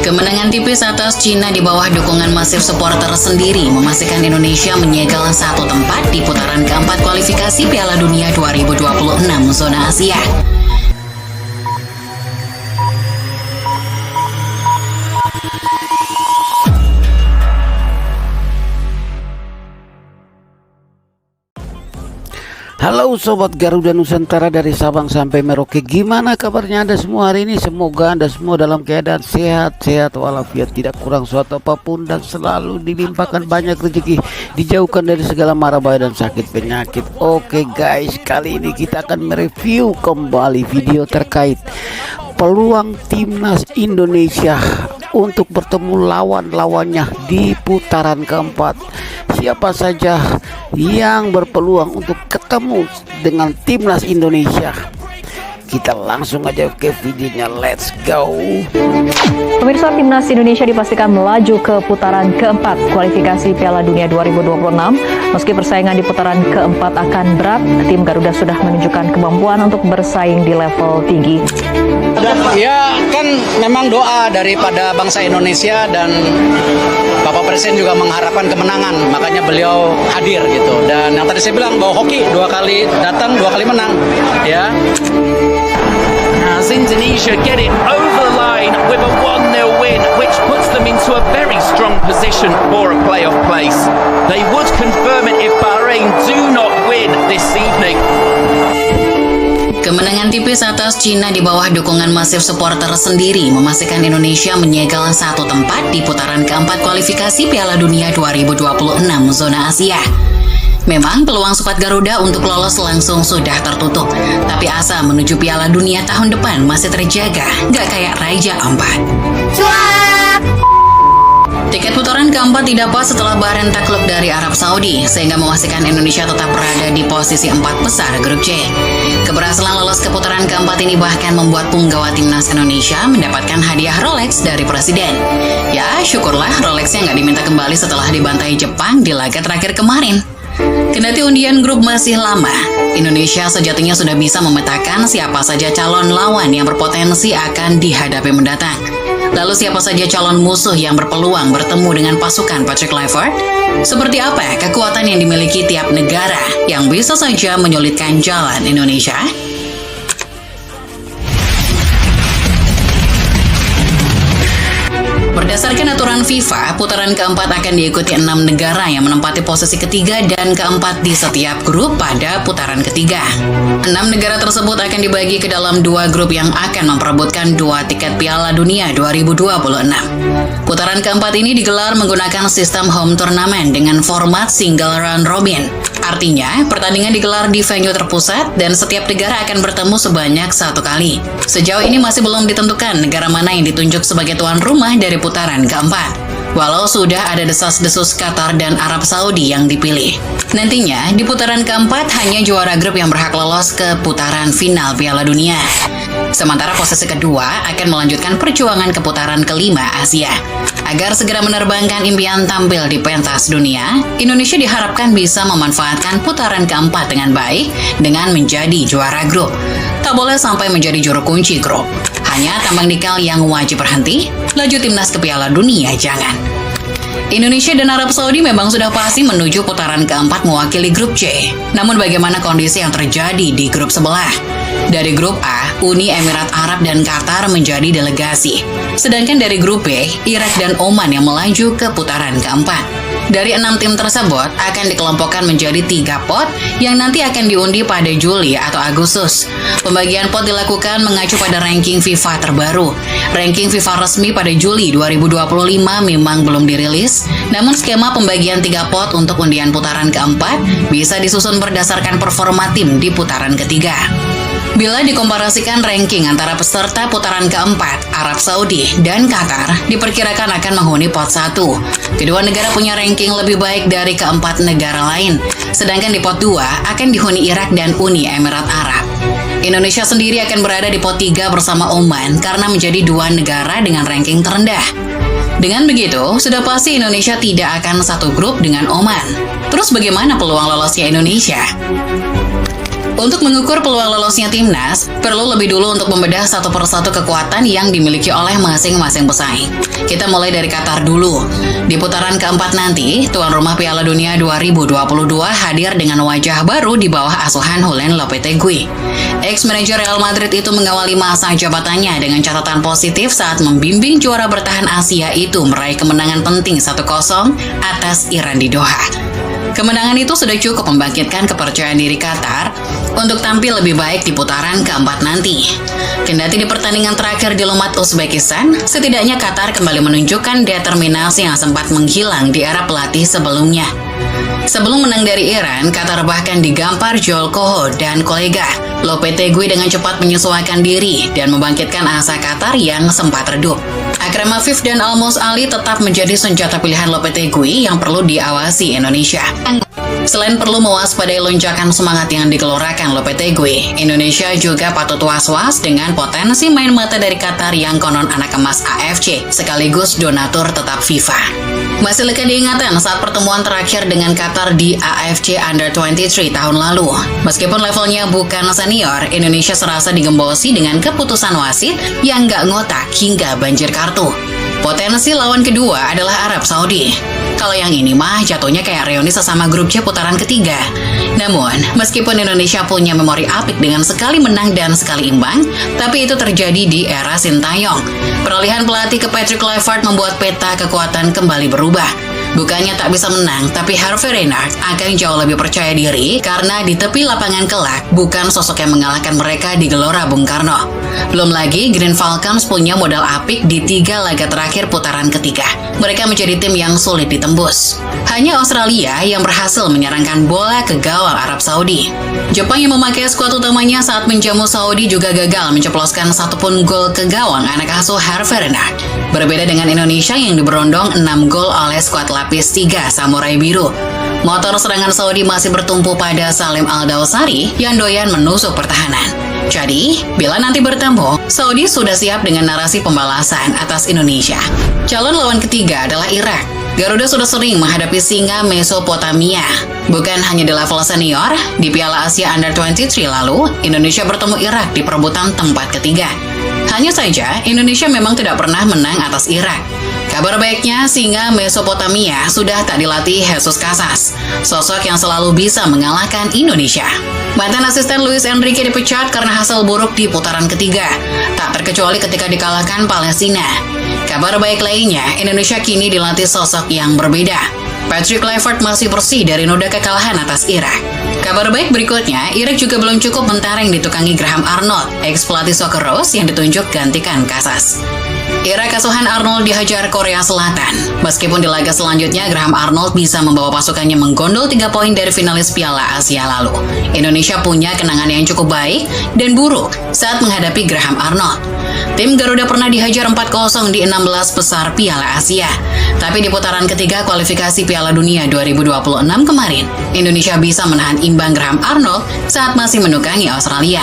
Kemenangan tipis atas Cina di bawah dukungan masif supporter sendiri memastikan Indonesia menyegel satu tempat di putaran keempat kualifikasi Piala Dunia 2026 zona Asia. Halo Sobat Garuda Nusantara dari Sabang sampai Merauke. Gimana kabarnya Anda semua hari ini? Semoga Anda semua dalam keadaan sehat walafiat, tidak kurang suatu apapun, dan selalu dilimpahkan banyak rezeki, dijauhkan dari segala mara bahaya dan sakit penyakit. Oke guys, kali ini kita akan mereview kembali video terkait peluang timnas Indonesia untuk bertemu lawan-lawannya di putaran keempat. Siapa saja yang berpeluang untuk ketemu dengan timnas Indonesia? Kita langsung aja ke videonya, let's go. Pemirsa, timnas Indonesia dipastikan melaju ke putaran keempat kualifikasi Piala Dunia 2026. Meski persaingan di putaran keempat akan berat, tim Garuda sudah menunjukkan kemampuan untuk bersaing di level tinggi. Ya kan memang doa daripada bangsa Indonesia, dan Bapak Presiden juga mengharapkan kemenangan, makanya beliau hadir gitu. Dan yang tadi saya bilang bahwa hoki 2 kali datang 2 kali menang ya. As Indonesia get it over the line with a 1-0 win, which puts them into a very strong position for a playoff place. They would confirm it if Bahrain do not win this evening. Kemenangan tipis atas Cina di bawah dukungan masif supporter sendiri memastikan Indonesia menyegel satu tempat di putaran keempat kualifikasi Piala Dunia 2026 zona Asia. Memang peluang skuad Garuda untuk lolos langsung sudah tertutup, tapi asa menuju Piala Dunia tahun depan masih terjaga, gak kayak Raja Ampat. Tiket putaran keempat didapat setelah Bahrain takluk dari Arab Saudi, sehingga memastikan Indonesia tetap berada di posisi 4 besar grup C. Keberhasilan lolos ke putaran keempat ini bahkan membuat punggawa timnas Indonesia mendapatkan hadiah Rolex dari Presiden. Ya, syukurlah Rolexnya nggak diminta kembali setelah dibantai Jepang di laga terakhir kemarin. Kendati undian grup masih lama, Indonesia sejatinya sudah bisa memetakan siapa saja calon lawan yang berpotensi akan dihadapi mendatang. Lalu siapa saja calon musuh yang berpeluang bertemu dengan pasukan Patrick Kluivert? Seperti apa kekuatan yang dimiliki tiap negara yang bisa saja menyulitkan jalan Indonesia? Berdasarkan aturan FIFA, putaran keempat akan diikuti 6 negara yang menempati posisi ketiga dan keempat di setiap grup pada putaran ketiga. 6 negara tersebut akan dibagi ke dalam 2 grup yang akan memperebutkan 2 tiket Piala Dunia 2026. Putaran keempat ini digelar menggunakan sistem home turnamen dengan format single round robin. Artinya, pertandingan digelar di venue terpusat dan setiap negara akan bertemu sebanyak 1 kali. Sejauh ini masih belum ditentukan negara mana yang ditunjuk sebagai tuan rumah dari putaran keempat. Walau sudah ada desas-desus Qatar dan Arab Saudi yang dipilih. Nantinya, di putaran keempat hanya juara grup yang berhak lolos ke putaran final Piala Dunia. Sementara posisi kedua akan melanjutkan perjuangan ke putaran kelima Asia. Agar segera menerbangkan impian tampil di pentas dunia, Indonesia diharapkan bisa memanfaatkan putaran keempat dengan baik dengan menjadi juara grup. Tak boleh sampai menjadi juru kunci grup. Hanya tambang nikel yang wajib berhenti, laju timnas ke Piala Dunia jangan. Indonesia dan Arab Saudi memang sudah pasti menuju putaran keempat mewakili grup C. Namun bagaimana kondisi yang terjadi di grup sebelah? Dari grup A, Uni Emirat Arab dan Qatar menjadi delegasi. Sedangkan dari grup B, Irak dan Oman yang melaju ke putaran keempat. Dari 6 tim tersebut akan dikelompokkan menjadi 3 pot yang nanti akan diundi pada Juli atau Agustus. Pembagian pot dilakukan mengacu pada ranking FIFA terbaru. Ranking FIFA resmi pada Juli 2025 memang belum dirilis, namun skema pembagian 3 pot untuk undian putaran keempat bisa disusun berdasarkan performa tim di putaran ketiga. Bila dikomparasikan ranking antara peserta putaran keempat, Arab Saudi dan Qatar diperkirakan akan menghuni pot 1. Kedua negara punya ranking lebih baik dari keempat negara lain. Sedangkan di pot 2 akan dihuni Irak dan Uni Emirat Arab. Indonesia sendiri akan berada di pot 3 bersama Oman karena menjadi 2 negara dengan ranking terendah. Dengan begitu, sudah pasti Indonesia tidak akan satu grup dengan Oman. Terus bagaimana peluang lolosnya Indonesia? Untuk mengukur peluang lolosnya timnas, perlu lebih dulu untuk membedah satu persatu kekuatan yang dimiliki oleh masing-masing pesaing. Kita mulai dari Qatar dulu. Di putaran keempat nanti, tuan rumah Piala Dunia 2022 hadir dengan wajah baru di bawah asuhan Julen Lopetegui. Ex-manajer Real Madrid itu mengawali masa jabatannya dengan catatan positif saat membimbing juara bertahan Asia itu meraih kemenangan penting 1-0 atas Iran di Doha. Kemenangan itu sudah cukup membangkitkan kepercayaan diri Qatar untuk tampil lebih baik di putaran keempat nanti. Kendati di pertandingan terakhir di Lumat Uzbekistan, setidaknya Qatar kembali menunjukkan determinasi yang sempat menghilang di era pelatih sebelumnya. Sebelum menang dari Iran, Qatar bahkan digampar Joel Koho dan kolega. Lopetegui dengan cepat menyesuaikan diri dan membangkitkan asa Qatar yang sempat redup. Akram Afif dan Almos Ali tetap menjadi senjata pilihan Lopetegui yang perlu diawasi Indonesia. Selain perlu mewaspadai lonjakan semangat yang dikeluarkan Lopetegui, Indonesia juga patut was-was dengan potensi main mata dari Qatar yang konon anak emas AFC, sekaligus donatur tetap FIFA. Masih lekat diingatan saat pertemuan terakhir dengan Qatar di AFC Under-23 tahun lalu. Meskipun levelnya bukan senior, Indonesia serasa digembosi dengan keputusan wasit yang gak ngotak hingga banjir kartu. Potensi lawan kedua adalah Arab Saudi. Kalau yang ini mah jatuhnya kayak reuni sesama grup C putaran ketiga. Namun, meskipun Indonesia punya memori apik dengan sekali menang dan sekali imbang, tapi itu terjadi di era Sintayong. Peralihan pelatih ke Patrick Kluivert membuat peta kekuatan kembali berubah. Bukannya tak bisa menang, tapi Hervé Renard akan jauh lebih percaya diri karena di tepi lapangan kelak bukan sosok yang mengalahkan mereka di Gelora Bung Karno. Belum lagi, Green Falcons punya modal apik di 3 laga terakhir putaran ketiga. Mereka menjadi tim yang sulit ditembus. Hanya Australia yang berhasil menyerangkan bola ke gawang Arab Saudi. Jepang yang memakai skuad utamanya saat menjamu Saudi juga gagal menceploskan satupun gol ke gawang anak asuh Hervé Renard. Berbeda dengan Indonesia yang diberondong 6 gol oleh skuad lapis 3 Samurai Biru. Motor serangan Saudi masih bertumpu pada Salim Al-Dawsari yang doyan menusuk pertahanan. Jadi, bila nanti bertemu, Saudi sudah siap dengan narasi pembalasan atas Indonesia. Calon lawan ketiga adalah Irak. Garuda sudah sering menghadapi singa Mesopotamia. Bukan hanya di level senior, di Piala Asia Under-23 lalu, Indonesia bertemu Irak di perebutan tempat ketiga. Hanya saja, Indonesia memang tidak pernah menang atas Irak. Kabar baiknya, singa Mesopotamia sudah tak dilatih Jesus Casas, sosok yang selalu bisa mengalahkan Indonesia. Mantan asisten Luis Enrique dipecat karena hasil buruk di putaran ketiga, tak terkecuali ketika dikalahkan Palestina. Kabar baik lainnya, Indonesia kini dilatih sosok yang berbeda. Patrick Kluivert masih bersih dari noda kekalahan atas Irak. Kabar baik berikutnya, Irak juga belum cukup mentereng ditukangi Graham Arnold, ex-pelatih Soccer Rose yang ditunjuk gantikan Casas. Irak asuhan Arnold dihajar Korea Selatan. Meskipun di laga selanjutnya Graham Arnold bisa membawa pasukannya menggondol 3 poin dari finalis Piala Asia lalu. Indonesia punya kenangan yang cukup baik dan buruk saat menghadapi Graham Arnold. Tim Garuda pernah dihajar 4-0 di 16 besar Piala Asia. Tapi di putaran ketiga kualifikasi Piala Dunia 2026 kemarin, Indonesia bisa menahan imbang Graham Arnold saat masih menukangi Australia.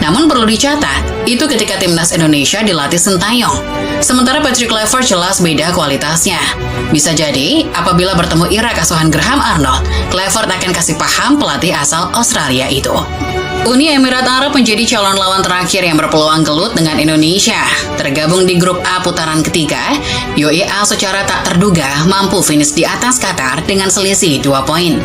Namun perlu dicatat, itu ketika timnas Indonesia dilatih Sintayong. Sementara Patrick Kluivert jelas beda kualitasnya. Bisa jadi, apabila bertemu Irak asuhan Graham Arnold, Kluivert akan kasih paham pelatih asal Australia itu. Uni Emirat Arab menjadi calon lawan terakhir yang berpeluang gelut dengan Indonesia. Tergabung di grup A putaran ketiga, UEA secara tak terduga mampu finish di atas Qatar dengan selisih 2 poin.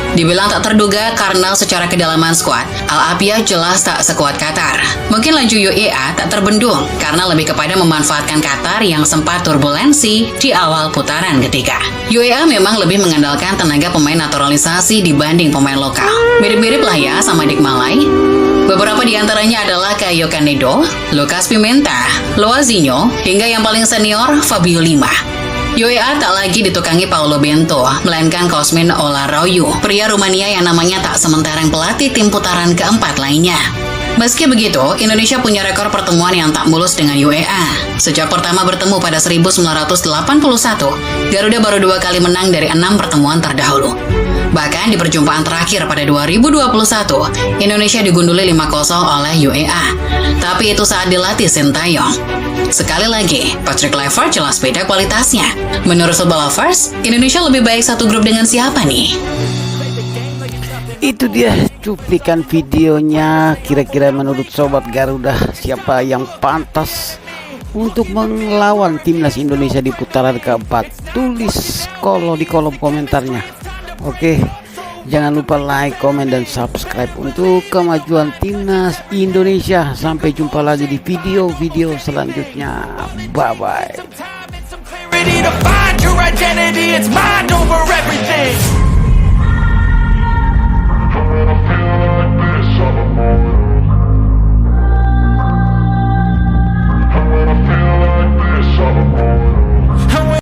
Dibilang tak terduga karena secara kedalaman skuad, Al-Attiyah jelas tak sekuat Qatar. Mungkin laju UEA tak terbendung karena lebih kepada memanfaatkan Qatar yang sempat turbulensi di awal putaran ketiga. UEA memang lebih mengandalkan tenaga pemain naturalisasi dibanding pemain lokal. Mirip-mirip lah ya sama Dik Malai. Beberapa di antaranya adalah Caio Canedo, Lucas Pimenta, Loazinho, hingga yang paling senior Fabio Lima. UEA tak lagi ditukangi Paulo Bento, melainkan Cosmin Olaroyu, pria Rumania yang namanya tak sementereng pelatih tim putaran keempat lainnya. Meski begitu, Indonesia punya rekor pertemuan yang tak mulus dengan UEA. Sejak pertama bertemu pada 1981, Garuda baru 2 kali menang dari 6 pertemuan terdahulu. Bahkan di perjumpaan terakhir pada 2021, Indonesia digunduli 5-0 oleh UEA. Tapi itu saat dilatih Sintayong. Sekali lagi, Patrick Kluivert jelas beda kualitasnya. Menurut Football Lovers, Indonesia lebih baik satu grup dengan siapa nih? Itu dia cuplikan videonya. Kira-kira menurut Sobat Garuda siapa yang pantas untuk melawan timnas Indonesia di putaran keempat? Tulis di kolom komentarnya. Oke, jangan lupa like, komen, dan subscribe untuk kemajuan timnas Indonesia. Sampai jumpa lagi di video-video selanjutnya. Bye-bye. Ready to find your identity, it's mind over everything.